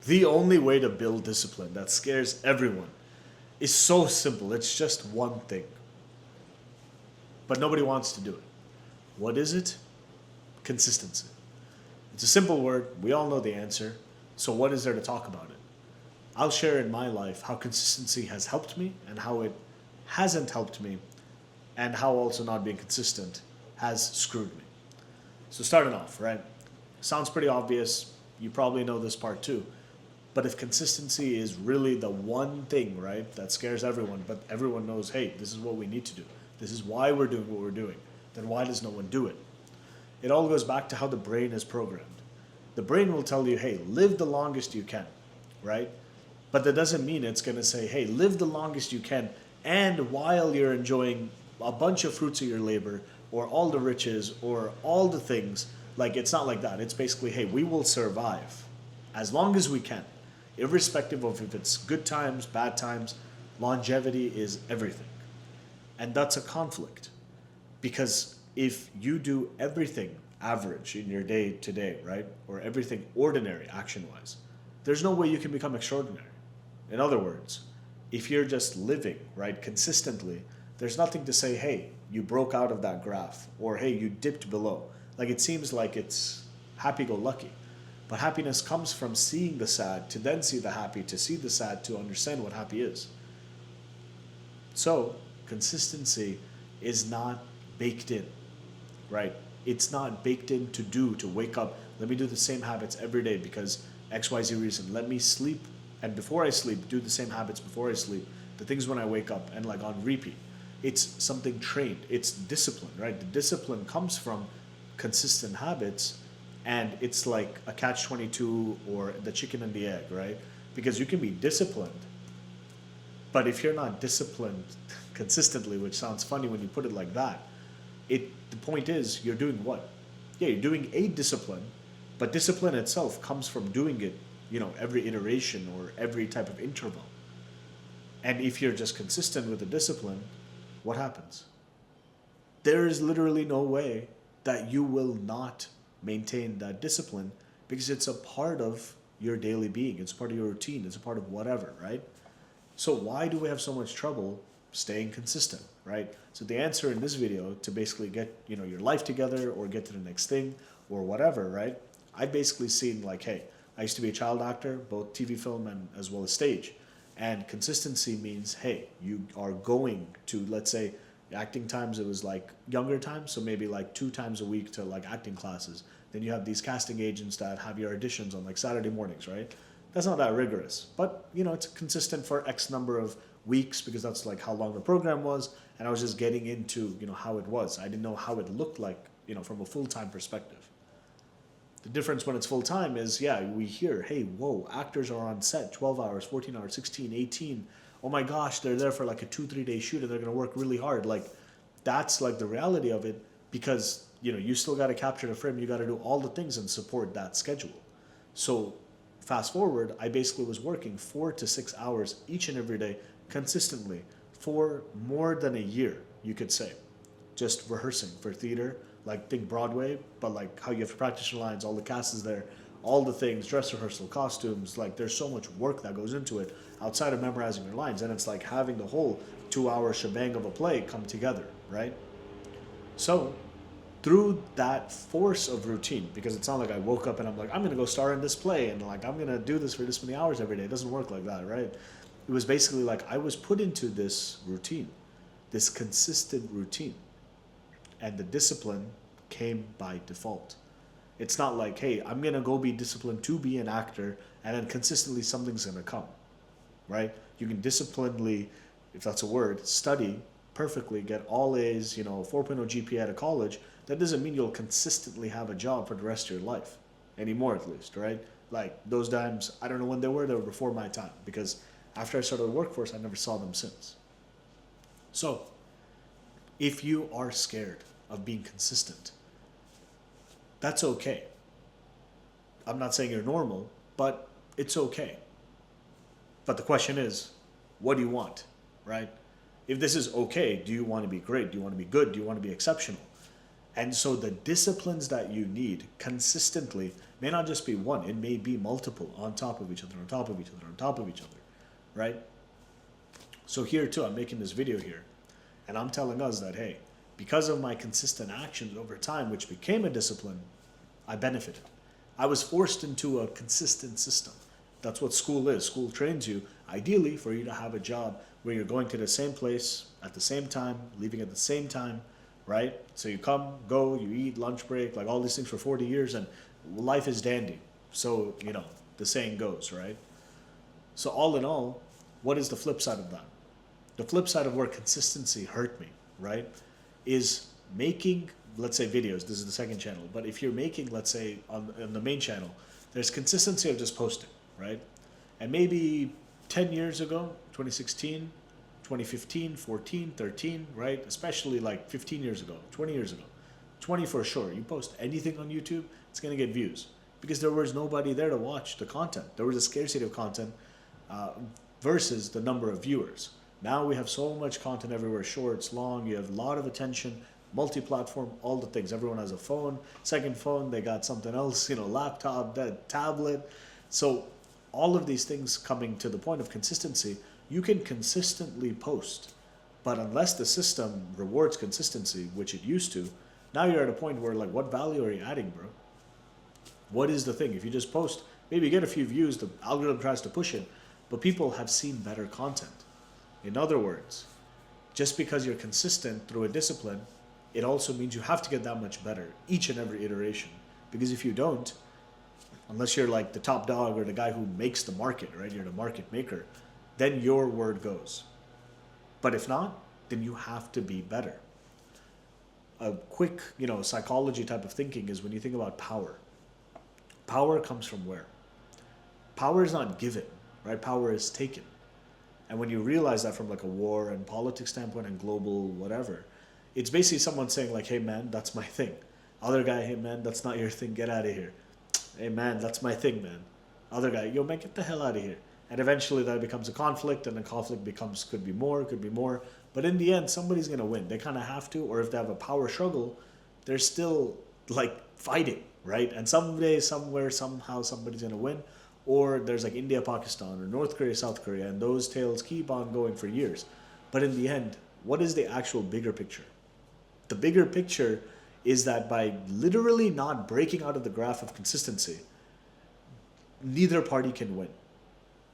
The only way to build discipline that scares everyone is so simple. It's just one thing. But nobody wants to do it. What is it? Consistency. It's a simple word. We all know the answer. So what is there to talk about it? I'll share in my life how consistency has helped me and how it hasn't helped me, and how also not being consistent has screwed me. So starting off, right? Sounds pretty obvious. You probably know this part too. But if consistency is really the one thing, right, that scares everyone, but everyone knows, hey, this is what we need to do. This is why we're doing what we're doing. Then why does no one do it? It all goes back to how the brain is programmed. The brain will tell you, hey, live the longest you can, right? But that doesn't mean it's going to say, hey, live the longest you can, and while you're enjoying a bunch of fruits of your labor, or all the riches, or all the things, like it's not like that. It's basically, hey, we will survive as long as we can, irrespective of if it's good times, bad times. Longevity is everything. And that's a conflict. Because if you do everything average in your day to day, right, or everything ordinary action-wise, there's no way you can become extraordinary. In other words, if you're just living, right, consistently, there's nothing to say, hey, you broke out of that graph, or hey, you dipped below. Like it seems like it's happy-go-lucky. But happiness comes from seeing the sad to then see the happy, to see the sad to understand what happy is. So, consistency is not baked in, right? It's not baked in to wake up, let me do the same habits every day because XYZ reason. Let me sleep, and before I sleep, do the same habits before I sleep. The things when I wake up, and like on repeat. It's something trained. It's discipline, right? The discipline comes from consistent habits, and it's like a catch-22 or the chicken and the egg, right? Because you can be disciplined, but if you're not disciplined consistently, which sounds funny when you put it like that, the point is you're doing what? Yeah, you're doing a discipline, but discipline itself comes from doing it, every iteration or every type of interval. And if you're just consistent with the discipline, what happens? There is literally no way that you will not maintain that discipline because it's a part of your daily being. It's part of your routine. It's a part of whatever, right? So why do we have so much trouble staying consistent, right? So the answer in this video to basically get, your life together or get to the next thing or whatever, right? I've basically seen like, hey, I used to be a child actor, both TV, film, and as well as stage. And consistency means, hey, you are going to, let's say, acting times, it was like younger times, so maybe like 2 times a week to like acting classes. Then you have these casting agents that have your auditions on like Saturday mornings, right? That's not that rigorous, but it's consistent for X number of weeks because that's like how long the program was. And I was just getting into, how it was. I didn't know how it looked like, from a full-time perspective. The difference when it's full-time is, yeah, we hear, hey, whoa, actors are on set 12 hours, 14 hours, 16, 18. Oh my gosh, they're there for like a 2-3 day shoot and they're going to work really hard. Like, that's like the reality of it because, you still got to capture the frame. You got to do all the things and support that schedule. So fast forward, I basically was working 4 to 6 hours each and every day consistently for more than a year, you could say. Just rehearsing for theater, like think Broadway, but like how you have to practice your lines, all the cast is there, all the things, dress rehearsal, costumes, like there's so much work that goes into it outside of memorizing your lines. And it's like having the whole 2-hour shebang of a play come together, right? So through that force of routine, because it's not like I woke up and I'm like, I'm going to go star in this play and like I'm going to do this for this many hours every day. It doesn't work like that, right? It was basically like I was put into this routine, this consistent routine, and the discipline came by default. It's not like, hey, I'm going to go be disciplined to be an actor and then consistently something's going to come, right? You can disciplinedly, if that's a word, study perfectly, get all A's, 4.0 GPA out of college. That doesn't mean you'll consistently have a job for the rest of your life anymore, at least, right? Like those times, I don't know when they were before my time because after I started the workforce, I never saw them since. So if you are scared of being consistent, that's okay. I'm not saying you're normal, but it's okay. But the question is, what do you want, right? If this is okay, do you want to be great? Do you want to be good? Do you want to be exceptional? And so the disciplines that you need consistently may not just be one, it may be multiple on top of each other, on top of each other, on top of each other, right? So here too, I'm making this video here, and I'm telling us that, hey, because of my consistent actions over time, which became a discipline, I benefited. I was forced into a consistent system. That's what school is. School trains you, ideally, for you to have a job where you're going to the same place at the same time, leaving at the same time, right? So you come, go, you eat, lunch break, like all these things for 40 years, and life is dandy. So, the saying goes, right? So all in all, what is the flip side of that? The flip side of where consistency hurt me, right, is making, let's say, videos. This is the second channel. But if you're making, let's say, on the main channel, there's consistency of just posting, right? And maybe 10 years ago, 2016, 2015, 14, 13, right? Especially like 15 years ago, 20 years ago, 20 for sure. You post anything on YouTube, it's going to get views because there was nobody there to watch the content. There was a scarcity of content versus the number of viewers. Now we have so much content everywhere, shorts, long, you have a lot of attention, multi-platform, all the things. Everyone has a phone, second phone, they got something else, laptop, tablet. So all of these things coming to the point of consistency, you can consistently post, but unless the system rewards consistency, which it used to, now you're at a point where like, what value are you adding, bro? What is the thing? If you just post, maybe you get a few views, the algorithm tries to push it, but people have seen better content. In other words, just because you're consistent through a discipline, it also means you have to get that much better each and every iteration. Because if you don't, unless you're like the top dog or the guy who makes the market, right? You're the market maker, then your word goes. But if not, then you have to be better. A quick, psychology type of thinking is when you think about power. Power comes from where? Power is not given, right? Power is taken. And when you realize that from like a war and politics standpoint and global whatever, it's basically someone saying like, hey man, that's my thing. Other guy, hey man, that's not your thing, get out of here. Hey man, that's my thing, man. Other guy, yo man, get the hell out of here. And eventually that becomes a conflict, and the conflict could be more. But in the end, somebody's gonna win. They kind of have to, or if they have a power struggle, they're still like fighting, right? And someday, somewhere, somehow, somebody's gonna win. Or there's like India, Pakistan, or North Korea, South Korea, and those tales keep on going for years. But in the end, what is the actual bigger picture? The bigger picture is that by literally not breaking out of the graph of consistency, neither party can win.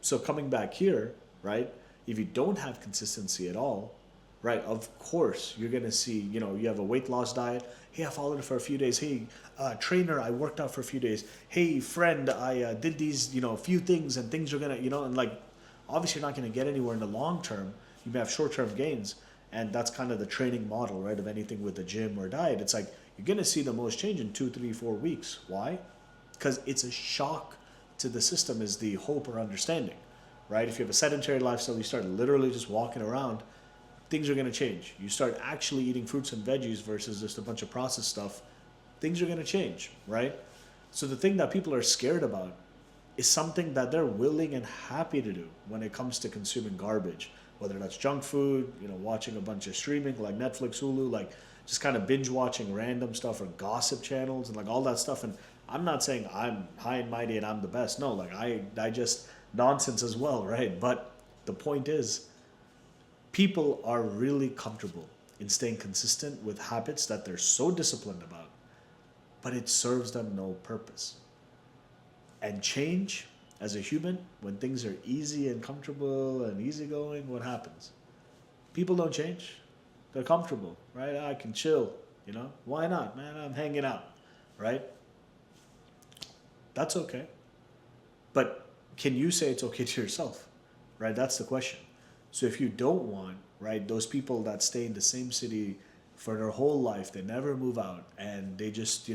So coming back here, right, if you don't have consistency at all, right, of course, you're going to see, you have a weight loss diet. Hey, I followed it for a few days. Hey, trainer, I worked out for a few days. Hey, friend, I did these, few things, and things are going to, and like, obviously you're not going to get anywhere in the long term. You may have short-term gains, and that's kind of the training model, right, of anything with the gym or diet. It's like, you're going to see the most change in 2, 3, 4 weeks. Why? Because it's a shock to the system is the hope or understanding, right? If you have a sedentary lifestyle, you start literally just walking around, things are going to change. You start actually eating fruits and veggies versus just a bunch of processed stuff, things are going to change, right? So the thing that people are scared about is something that they're willing and happy to do when it comes to consuming garbage, whether that's junk food, watching a bunch of streaming like Netflix, Hulu, like just kind of binge watching random stuff or gossip channels and like all that stuff. And I'm not saying I'm high and mighty and I'm the best. No, like I digest nonsense as well, right? But the point is, people are really comfortable in staying consistent with habits that they're so disciplined about, but it serves them no purpose. And change, as a human, when things are easy and comfortable and easygoing, what happens? People don't change. They're comfortable, right? I can chill, Why not, man? I'm hanging out, right? That's okay. But can you say it's okay to yourself, right? That's the question. So if you don't want, right, those people that stay in the same city for their whole life, they never move out, and they just,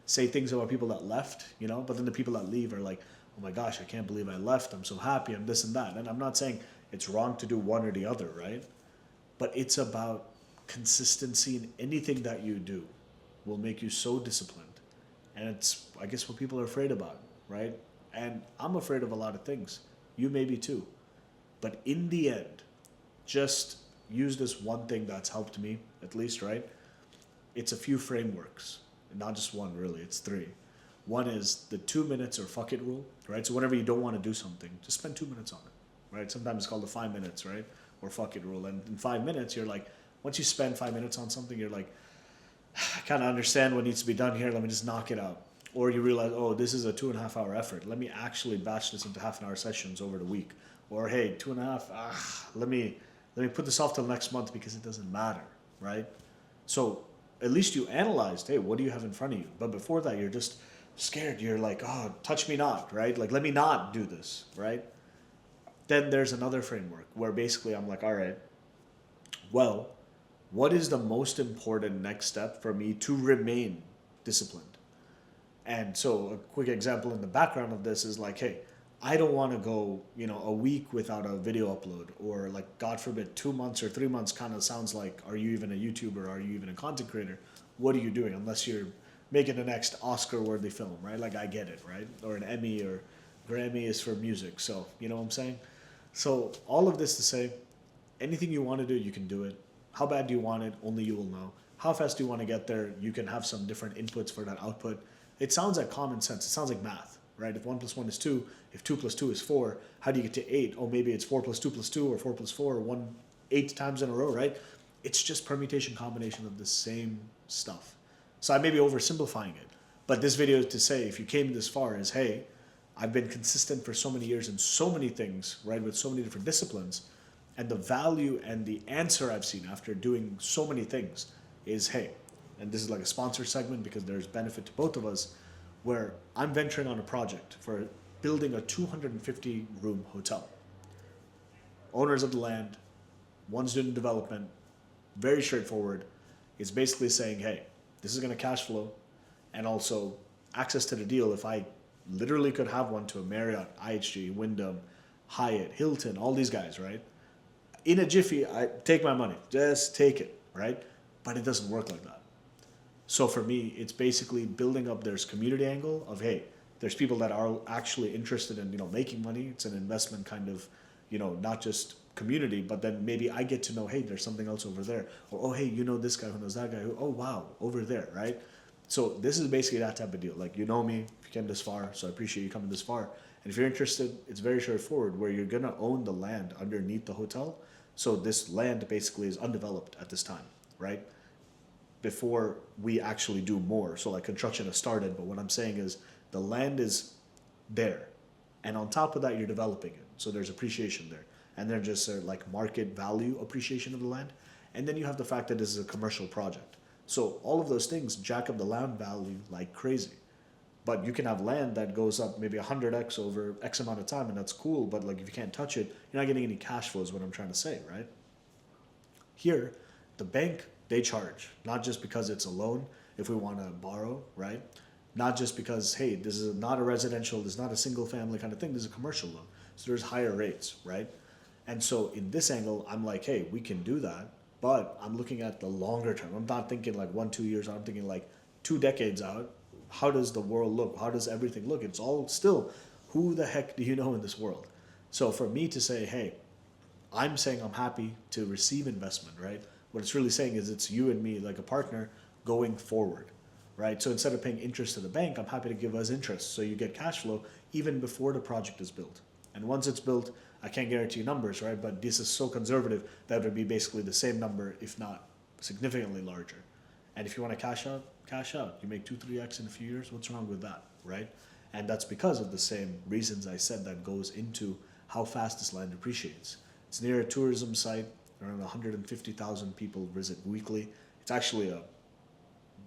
say things about people that left, but then the people that leave are like, oh my gosh, I can't believe I left. I'm so happy. I'm this and that. And I'm not saying it's wrong to do one or the other, right? But it's about consistency in anything that you do will make you so disciplined. And it's, I guess, what people are afraid about, right? And I'm afraid of a lot of things. You may be too. But in the end, just use this one thing that's helped me, at least, right? it's a few frameworks, not just one really, it's three. One is the 2 minutes or fuck it rule, right? So whenever you don't want to do something, just spend 2 minutes on it, right? Sometimes it's called the 5 minutes, right? Or fuck it rule. And in 5 minutes, you're like, once you spend 5 minutes on something, you're like, I kind of understand what needs to be done here. Let me just knock it out. Or you realize, oh, this is a 2.5 hour effort. Let me actually batch this into half an hour sessions over the week. Or hey, 2.5, let me put this off till next month because it doesn't matter, right? So at least you analyzed, hey, what do you have in front of you? But before that, you're just scared. You're like, oh, touch me not, right? Like, let me not do this, right? Then there's another framework where basically I'm like, all right, well, what is the most important next step for me to remain disciplined? And so a quick example in the background of this is like, hey, I don't want to go, a week without a video upload, or like, God forbid, 2 months or 3 months kind of sounds like, are you even a YouTuber? Are you even a content creator? What are you doing? Unless you're making the next Oscar worthy film, right? Like, I get it, right? Or an Emmy or Grammy is for music. So, you know what I'm saying? So all of this to say, anything you want to do, you can do it. How bad do you want it? Only you will know. How fast do you want to get there? You can have some different inputs for that output. It sounds like common sense. It sounds like math, right? If 1 + 1 is 2, if 2 + 2 is 4, how do you get to 8? Oh, maybe it's 4 + 2 + 2, or 4 + 4, or 8 times in a row, right? It's just permutation combination of the same stuff. So I may be oversimplifying it, but this video to say, if you came this far, is, hey, I've been consistent for so many years in so many things, right, with so many different disciplines, and the value and the answer I've seen after doing so many things is, hey, and this is like a sponsor segment because there's benefit to both of us, where I'm venturing on a project for building a 250-room hotel. Owners of the land, one's doing development, very straightforward. It's basically saying, hey, this is going to cash flow, and also access to the deal. If I literally could have one to a Marriott, IHG, Wyndham, Hyatt, Hilton, all these guys, right? In a jiffy, I take my money, just take it, right? But it doesn't work like that. So for me, it's basically building up there's community angle of, hey, there's people that are actually interested in, making money. It's an investment kind of, not just community, but then maybe I get to know, hey, there's something else over there. Or, oh, hey, this guy who knows that guy. Oh, wow, over there, right? So this is basically that type of deal. Like, you know me, if you came this far, so I appreciate you coming this far. And if you're interested, it's very straightforward, where you're going to own the land underneath the hotel. So this land basically is undeveloped at this time, right? Before we actually do more. So like, construction has started, but what I'm saying is the land is there. And on top of that, you're developing it. So there's appreciation there. And then just like market value appreciation of the land. And then you have the fact that this is a commercial project. So all of those things jack up the land value like crazy. But you can have land that goes up maybe 100x over X amount of time, and that's cool. But like, if you can't touch it, you're not getting any cash flow is what I'm trying to say, right? Here, the bank, they charge, not just because it's a loan if we want to borrow, right? Not just because, hey, this is not a residential, this is not a single family kind of thing, this is a commercial loan. So there's higher rates, right? And so in this angle, I'm like, hey, we can do that, but I'm looking at the longer term. I'm not thinking like 1-2 years out, I'm thinking like 2 decades out. How does the world look? How does everything look? It's all still, who the heck do you know in this world? So for me to say, hey, I'm saying I'm happy to receive investment, right? What it's really saying is it's you and me, like a partner, going forward, right? So instead of paying interest to the bank, I'm happy to give us interest. So you get cash flow even before the project is built. And once it's built, I can't guarantee numbers, right? But this is so conservative that it would be basically the same number, if not significantly larger. And if you want to cash out, cash out. You make 2-3x in a few years. What's wrong with that, right? And that's because of the same reasons I said that goes into how fast this land appreciates. It's near a tourism site. Around 150,000 people visit weekly. It's actually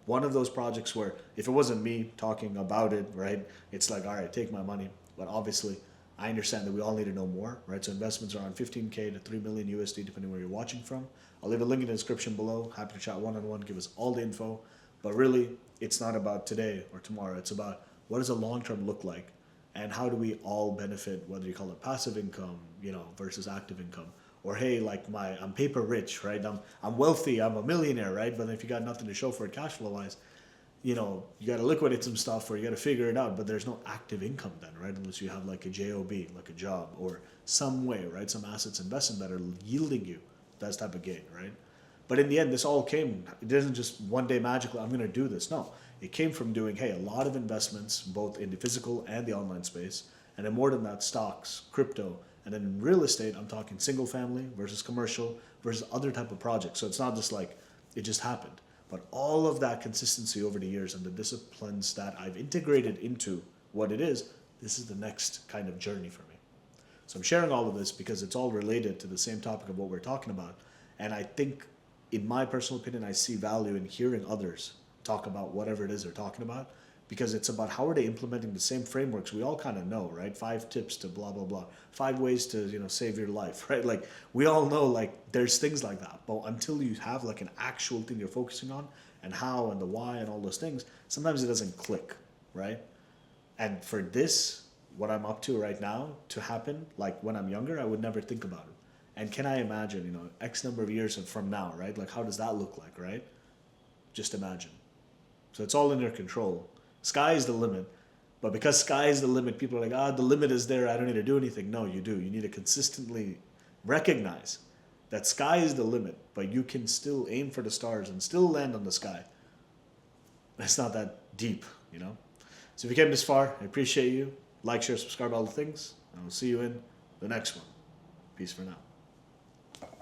one of those projects where if it wasn't me talking about it, right, it's like, all right, take my money. But obviously, I understand that we all need to know more, right? So investments are around 15K to 3 million USD, depending where you're watching from. I'll leave a link in the description below. Happy to chat one-on-one, give us all the info. But really, it's not about today or tomorrow. It's about what does the long term look like, and how do we all benefit, whether you call it passive income, versus active income. Or hey, like I'm paper rich, right? I'm wealthy, I'm a millionaire, right? But if you got nothing to show for it cash flow wise, you got to liquidate some stuff or you got to figure it out. But there's no active income then, right? Unless you have like a job, like a job, or some way, right? Some assets investment that are yielding you that type of gain, right? But in the end, this all came, it isn't just one day magically, I'm going to do this. No, it came from doing, hey, a lot of investments, both in the physical and the online space. And then more than that, stocks, crypto. And then in real estate, I'm talking single family versus commercial versus other type of projects. So it's not just like it just happened. But all of that consistency over the years and the disciplines that I've integrated into what it is, this is the next kind of journey for me. So I'm sharing all of this because it's all related to the same topic of what we're talking about. And I think, in my personal opinion, I see value in hearing others talk about whatever it is they're talking about, because it's about how are they implementing the same frameworks we all kind of know, right? 5 tips to blah, blah, blah. 5 ways to, save your life, right? Like, we all know, like, there's things like that. But until you have, like, an actual thing you're focusing on and how and the why and all those things, sometimes it doesn't click, right? And for this, what I'm up to right now to happen, like when I'm younger, I would never think about it. And can I imagine, X number of years from now, right? Like, how does that look like, right? Just imagine. So it's all in your control. Sky is the limit. But because sky is the limit, people are like, the limit is there. I don't need to do anything. No, you do. You need to consistently recognize that sky is the limit, but you can still aim for the stars and still land on the sky. It's not that deep. So if you came this far, I appreciate you. Like, share, subscribe, all the things. And I'll see you in the next one. Peace for now.